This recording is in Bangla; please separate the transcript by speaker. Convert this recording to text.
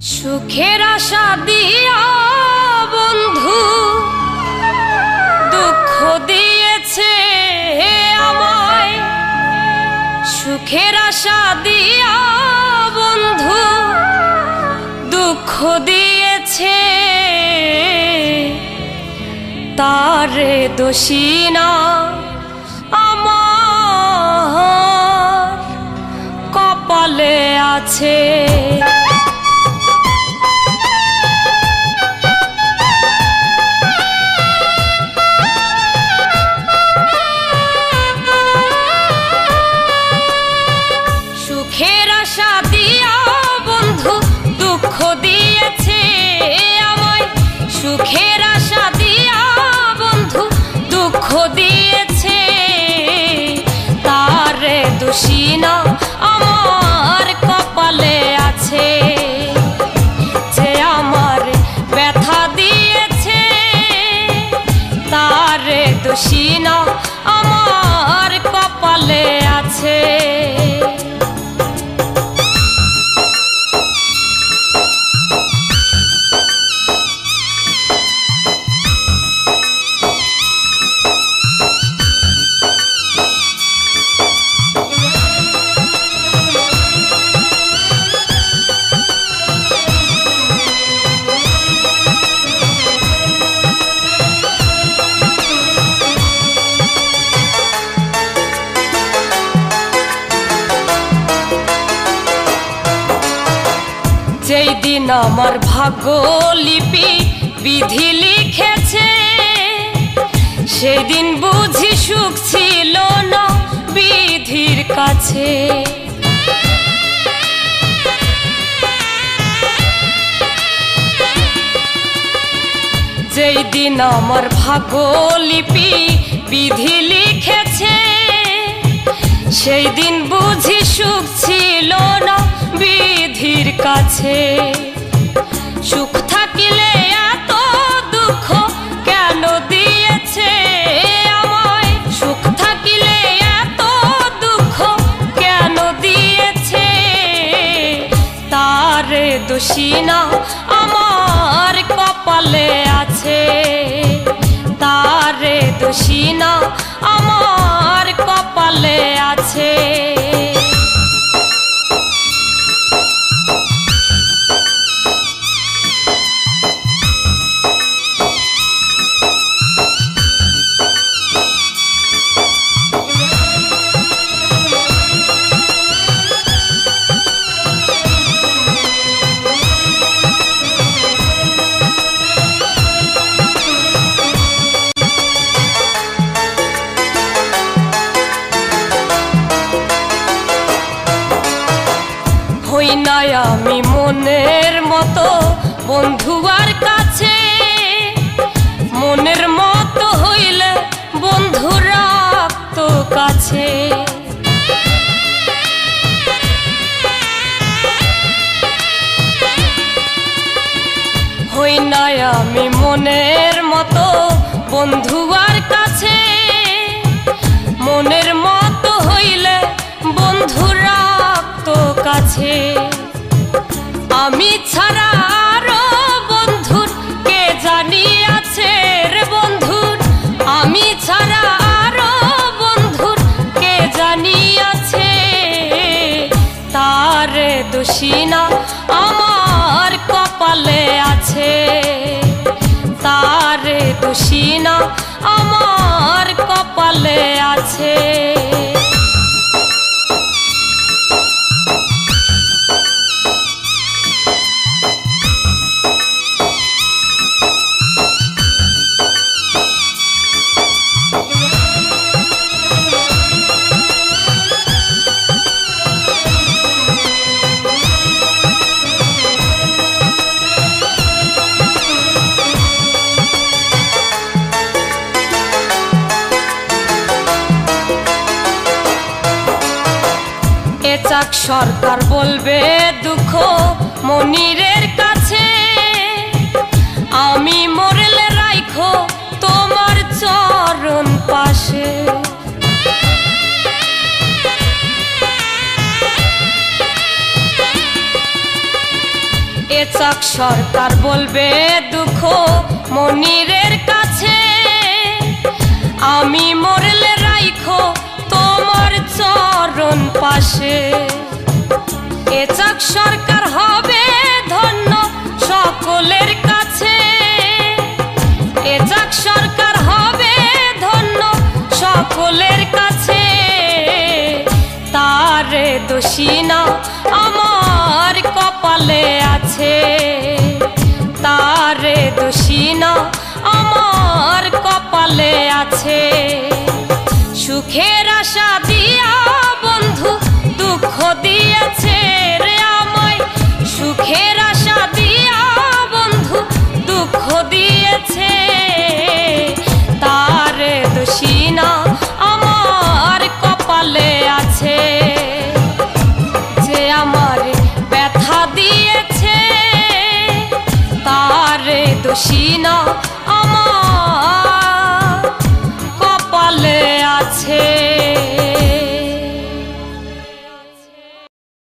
Speaker 1: সুখের আশা দিয়া বন্ধু দুঃখ দিয়েছে আমায়। সুখের আশা দিয়া বন্ধু দুঃখ দিয়েছে, তারে দোষী না আমার কপালে আছে। সুখের আশা দিয়া বন্ধু দুঃখ দিয়েছে আমায়। সুখের আশা দিয়া বন্ধু দুঃখ দিয়েছে, তারে দোষী না আমার কপালে আছে। যে আমার ব্যথা দিয়েছে তারে দোষী না আমার কপালে আছে। যেই দিন আমার ভাগ্য লিপি বিধি লিখেছে, সেই দিন বুঝি সুখ ছিল না বিধির কাছে। যেই দিন আমার ভাগ্য লিপি বিধি লিখেছে, সেই দিন বুঝি সুখ ছিল না বিধির কাছে। সুখ থাকিলে এত দুঃখ কেন দিয়েছে আমায়? সুখ থাকিলে এত দুঃখ কেন দিয়েছে? তারে দোষী না আমার কপালে আছে। তারে দোষী না আমার কপালে আছে। হই নাই আমি মনের মতো বন্ধুয়ার কাছে। মনের মতো হইলে বন্ধু রাখতো কাছে। হই নাই আমি মনের মতো বন্ধুয়ার কাছে। মনের মতো হইলে বন্ধু রাখতো কাছে। আমি ছাড়া আরো বন্ধুর কে জানি আছে রে বন্ধুর। আমি ছাড়া আরো বন্ধুর কে জানি আছে, তারে দোষী না আমার কপালে আছে। তারে দোষী না আমার কপালে আছে। চাক সরকার বলবে দুঃখ মনিরের কাছে। আমি মরলে রাইখো তোমার চরণ পাশে। এ চাক সরকার বলবে দুঃখ মনিরের কাছে, আমি মরলে রাইখো তোমার চরণ পাশে। এ চাক সরকার হবে ধন্য সকলের কাছে, এ চাক সরকার হবে ধন্য সকলের কাছে। তারে দোষী না আমার কপালে আছে, তারে দোষী না আমার কপালে আছে। সুখের আশা দিয়া বন্ধু দুঃখ দিয়েছে রে আমায়, সুখের আশা দিয়া বন্ধু দুঃখ দিয়েছে। তারে দোষী না আমার কপালে আছে, যে আমার ব্যথা দিয়েছে। তারে দোষী না